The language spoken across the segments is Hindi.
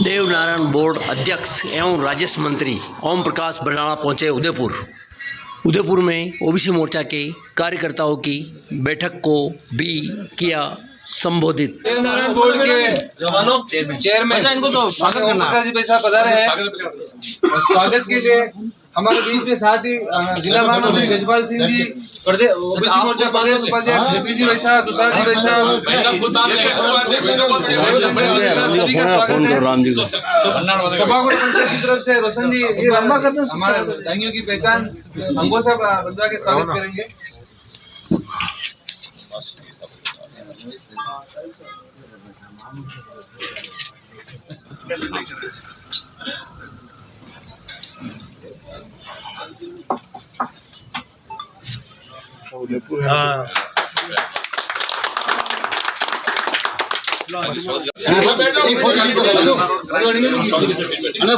देवनारायण बोर्ड अध्यक्ष एवं राजस्व मंत्री ओम प्रकाश बरनाला पहुंचे उदयपुर में ओबीसी मोर्चा के कार्यकर्ताओं की बैठक को भी किया संबोधित। देवनारायण बोर्ड के चेयरमैन इनको तो स्वागत करना पधारे हैं। स्वागत के लिए हमारे बीच में साथ ही जिला महामंत्री गजपाल सिंह जी, ओबीसी मोर्चा प्रदेश उपाध्यक्ष जेपी जी वैसा, तुषार जी वैसा, सभा को पंचायत की तरफ से रोशन जी ये लंबा करते हैं। हमारे दाइयों की पहचान अंगों से बंधवा के स्वागत करेंगे।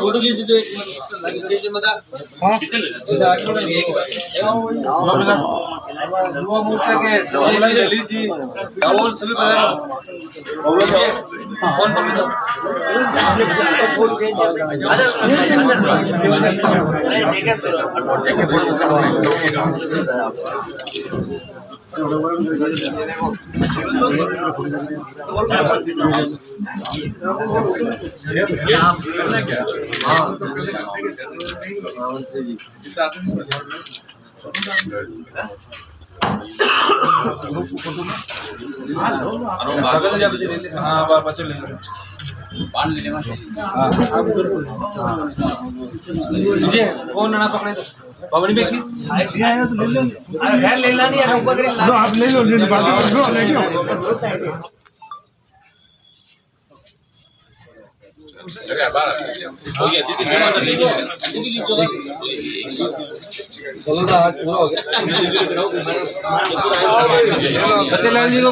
फोटो खींच जो युवा मोर्चा के ललित जी, राहुल सभी कौन ना पकड़े तो पवनी में ले ला नहीं आप ले लो सत्यलाल जी को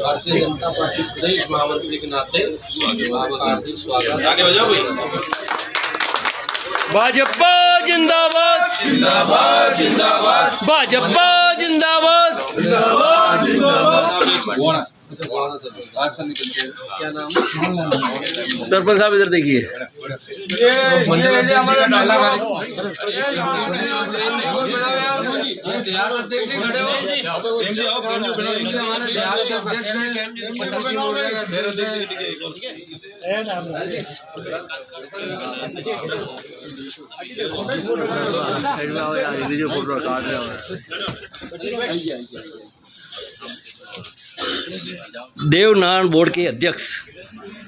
भारतीय जनता पार्टी प्रदेश महामंत्री के नाते हार्दिक स्वागत। भाजपा जिंदाबाद जिंदाबाद जिंदाबाद भाजपा जिंदाबाद। क्या नाम? सरपंच साहब इधर देखिए। देवनारायण बोर्ड के अध्यक्ष,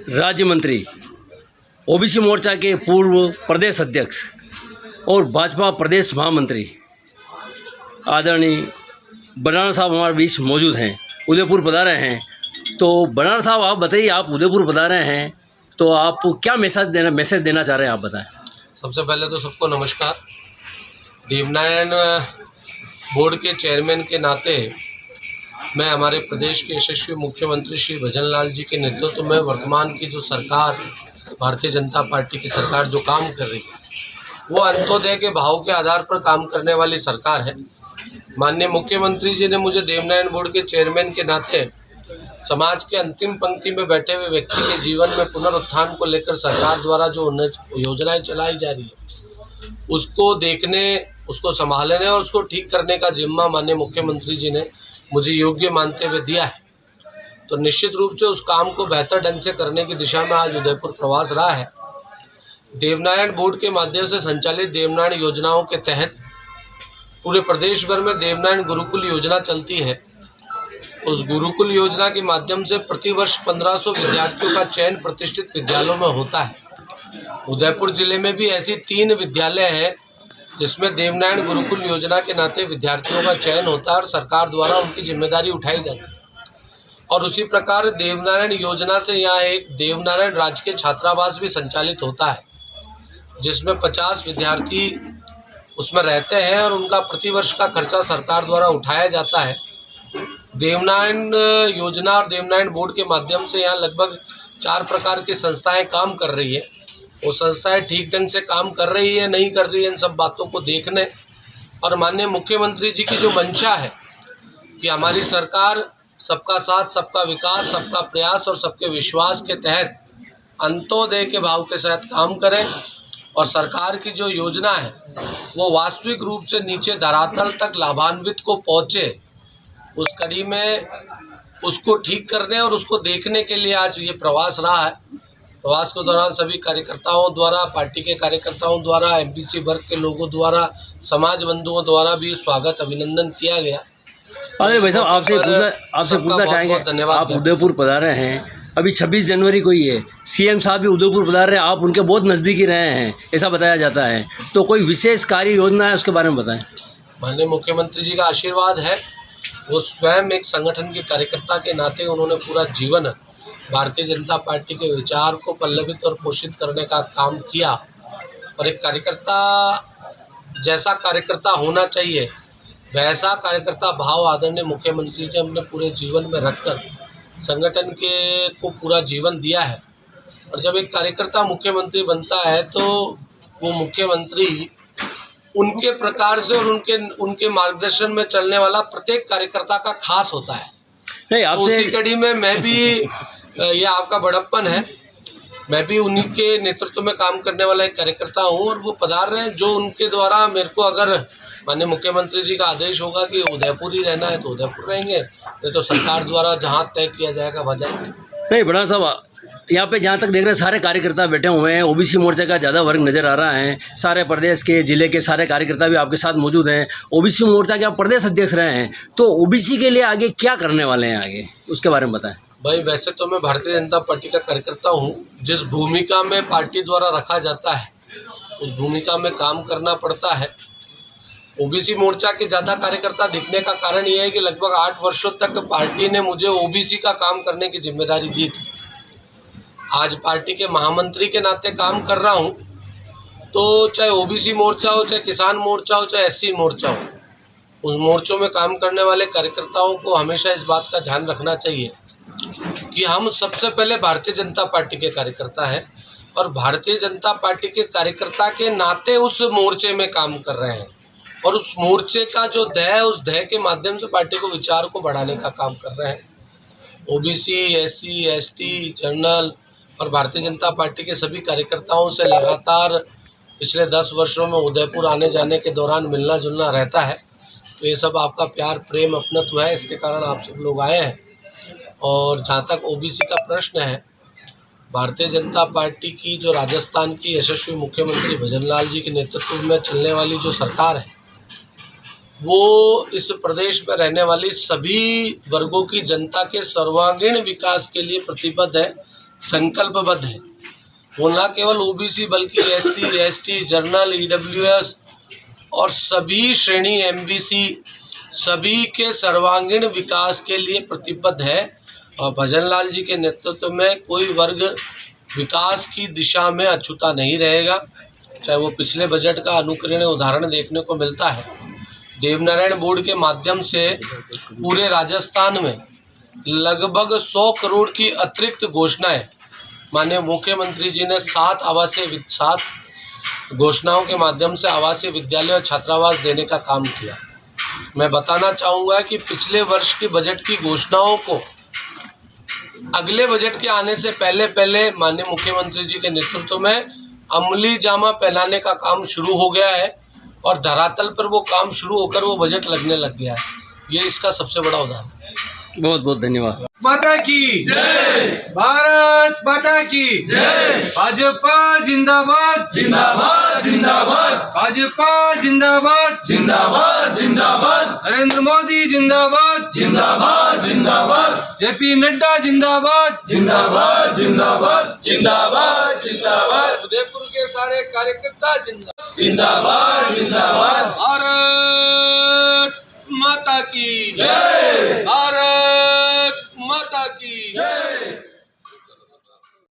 राज्य मंत्री, ओबीसी मोर्चा के पूर्व प्रदेश अध्यक्ष और भाजपा प्रदेश महामंत्री आदरणीय बरनाला साहब हमारे बीच मौजूद हैं, उदयपुर पधारे हैं। तो बरनाला साहब आप बताइए, आप उदयपुर पधारे हैं तो आप क्या मैसेज देना चाह रहे हैं, आप बताएं। सबसे पहले तो सबको नमस्कार। देवनारायण बोर्ड के चेयरमैन के नाते मैं हमारे प्रदेश के यशस्वी मुख्यमंत्री श्री भजन लाल जी के नेतृत्व में वर्तमान की जो सरकार, भारतीय जनता पार्टी की सरकार जो काम कर रही है वो अंत्योदय के भाव के आधार पर काम करने वाली सरकार है। माननीय मुख्यमंत्री जी ने मुझे देवनारायण बोर्ड के चेयरमैन के नाते समाज के अंतिम पंक्ति में बैठे हुए व्यक्ति के जीवन में पुनरुत्थान को लेकर सरकार द्वारा जो योजनाएं चलाई जा रही है उसको देखने, उसको संभालने और उसको ठीक करने का जिम्मा माननीय मुख्यमंत्री जी ने मुझे योग्य मानते हुए दिया है। तो निश्चित रूप से उस काम को बेहतर ढंग से करने की दिशा में आज उदयपुर प्रवास रहा है। देवनारायण बोर्ड के माध्यम से संचालित देवनारायण योजनाओं के तहत पूरे प्रदेश भर में देवनारायण गुरुकुल योजना चलती है। उस गुरुकुल योजना के माध्यम से प्रतिवर्ष 1500 विद्यार्थियों का चयन प्रतिष्ठित विद्यालयों में होता है। उदयपुर जिले में भी ऐसी 3 विद्यालय हैं जिसमें देवनारायण गुरुकुल योजना के नाते विद्यार्थियों का चयन होता है और सरकार द्वारा उनकी जिम्मेदारी उठाई जाती है। और उसी प्रकार देवनारायण योजना से यहाँ एक देवनारायण राजकीय छात्रावास भी संचालित होता है जिसमें 50 विद्यार्थी उसमें रहते हैं और उनका प्रतिवर्ष का खर्चा सरकार द्वारा उठाया जाता है। देवनारायण योजना और देवनारायण बोर्ड के माध्यम से यहाँ लगभग 4 प्रकार की संस्थाएं काम कर रही है। वो संस्थाएं ठीक ढंग से काम कर रही है नहीं कर रही है, इन सब बातों को देखने और माननीय मुख्यमंत्री जी की जो मंशा है कि हमारी सरकार सबका साथ, सबका विकास, सबका प्रयास और सबके विश्वास के तहत अंत्योदय के भाव के साथ काम करें और सरकार की जो योजना है वो वास्तविक रूप से नीचे धरातल तक लाभान्वित को पहुँचे, उस कड़ी में उसको ठीक करने और उसको देखने के लिए आज ये प्रवास रहा है। प्रवास के दौरान सभी कार्यकर्ताओं द्वारा, पार्टी के कार्यकर्ताओं द्वारा, एमपीसी वर्ग के लोगों द्वारा, समाज बंधुओं द्वारा भी स्वागत अभिनंदन किया गया। अरे भाई साहब, आपसे पूछना चाहेंगे, आप उदयपुर पधारे हैं, अभी 26 जनवरी को ही है, सीएम साहब भी उदयपुर पधार रहे हैं, आप उनके बहुत नज़दीकी रहे हैं ऐसा बताया जाता है, तो कोई विशेष कार्य योजना है उसके बारे में बताएं। माननीय मुख्यमंत्री जी का आशीर्वाद है, वो स्वयं एक संगठन के कार्यकर्ता के नाते उन्होंने पूरा जीवन भारतीय जनता पार्टी के विचार को पल्लवित और पोषित करने का काम किया और एक कार्यकर्ता जैसा कार्यकर्ता होना चाहिए वैसा कार्यकर्ता भाव आदरणीय मुख्यमंत्री ने अपने पूरे जीवन में रखकर संगठन के को पूरा जीवन दिया है। और जब एक कार्यकर्ता मुख्यमंत्री बनता है तो वो मुख्यमंत्री उनके प्रकार से और उनके मार्गदर्शन में चलने वाला प्रत्येक कार्यकर्ता का खास होता है। नहीं, आपसे उसी कड़ी में मैं भी, ये आपका बड़प्पन है, मैं भी उन्हीं के नेतृत्व में काम करने वाला एक कार्यकर्ता हूँ और वो पधार रहे हैं। जो उनके द्वारा मेरे को अगर माननीय मुख्यमंत्री जी का आदेश होगा कि उदयपुर ही रहना है तो उदयपुर रहेंगे, नहीं तो सरकार द्वारा जहाँ तय किया जाएगा वहाँ जाएंगे। नहीं, बड़ा साहब, यहाँ पे जहाँ तक देख रहे हैं सारे कार्यकर्ता बैठे हुए हैं, ओबीसी मोर्चा का ज़्यादा वर्ग नज़र आ रहा है, सारे प्रदेश के ज़िले के सारे कार्यकर्ता भी आपके साथ मौजूद हैं, ओबीसी मोर्चा के आप प्रदेश अध्यक्ष रहे हैं, तो ओबीसी के लिए आगे क्या करने वाले हैं, आगे उसके बारे में बताएं। भाई, वैसे तो मैं भारतीय जनता पार्टी का कार्यकर्ता हूँ, जिस भूमिका में पार्टी द्वारा रखा जाता है उस भूमिका में काम करना पड़ता है। ओबीसी मोर्चा के ज़्यादा कार्यकर्ता दिखने का कारण यह है कि लगभग 8 वर्षों तक पार्टी ने मुझे ओबीसी का काम करने की जिम्मेदारी दी थी। आज पार्टी के महामंत्री के नाते काम कर रहा हूँ, तो चाहे ओबीसी मोर्चा हो, चाहे किसान मोर्चा हो, चाहे एससी मोर्चा हो, उस मोर्चों में काम करने वाले कार्यकर्ताओं को हमेशा इस बात का ध्यान रखना चाहिए कि हम सबसे पहले भारतीय जनता पार्टी के कार्यकर्ता हैं और भारतीय जनता पार्टी के कार्यकर्ता के नाते उस मोर्चे में काम कर रहे हैं और उस मोर्चे का जो ध्येय है, उस ध्येय के माध्यम से पार्टी को विचार को बढ़ाने का काम कर रहे हैं। ओबीसी, एससी, एसटी, जनरल और भारतीय जनता पार्टी के सभी कार्यकर्ताओं से लगातार पिछले 10 वर्षों में उदयपुर आने जाने के दौरान मिलना जुलना रहता है, तो ये सब आपका प्यार, प्रेम, अपनत्व है, इसके कारण आप सब लोग आए हैं। और जहाँ तक ओबीसी का प्रश्न है, भारतीय जनता पार्टी की जो राजस्थान की यशस्वी मुख्यमंत्री भजनलाल जी के नेतृत्व में चलने वाली जो सरकार है, वो इस प्रदेश में रहने वाली सभी वर्गों की जनता के सर्वांगीण विकास के लिए प्रतिबद्ध है, संकल्पबद्ध है। वो न केवल ओबीसी बल्कि एससी, एसटी, जनरल, ईडब्ल्यूएस और सभी श्रेणी एमबीसी सभी के सर्वांगीण विकास के लिए प्रतिबद्ध है। और भजनलाल जी के नेतृत्व में कोई वर्ग विकास की दिशा में अछूता नहीं रहेगा। चाहे वो पिछले बजट का अनुकरणीय उदाहरण देखने को मिलता है। देवनारायण बोर्ड के माध्यम से पूरे राजस्थान में लगभग 100 करोड़ की अतिरिक्त घोषणाएं माननीय मुख्यमंत्री जी ने 7 घोषणाओं के माध्यम से आवासीय विद्यालय और छात्रावास देने का काम किया। मैं बताना चाहूँगा कि पिछले वर्ष की बजट की घोषणाओं को अगले बजट के आने से पहले माननीय मुख्यमंत्री जी के नेतृत्व में अमली जामा पहनाने का काम शुरू हो गया है और धरातल पर वो काम शुरू होकर वो बजट लगने लग गया है। ये इसका सबसे बड़ा उदाहरण है। बहुत बहुत धन्यवाद। माता की जय, भारत माता की जय, भाजपा जिंदाबाद जिंदाबाद जिंदाबाद, भाजपा जिंदाबाद जिंदाबाद जिंदाबाद, नरेंद्र मोदी जिंदाबाद जिंदाबाद जिंदाबाद, जेपी नड्डा जिंदाबाद जिंदाबाद जिंदाबाद जिंदाबाद जिंदाबाद, उदयपुर के सारे कार्यकर्ता जिंदाबाद जिंदाबाद, भारत माता की जय, भारत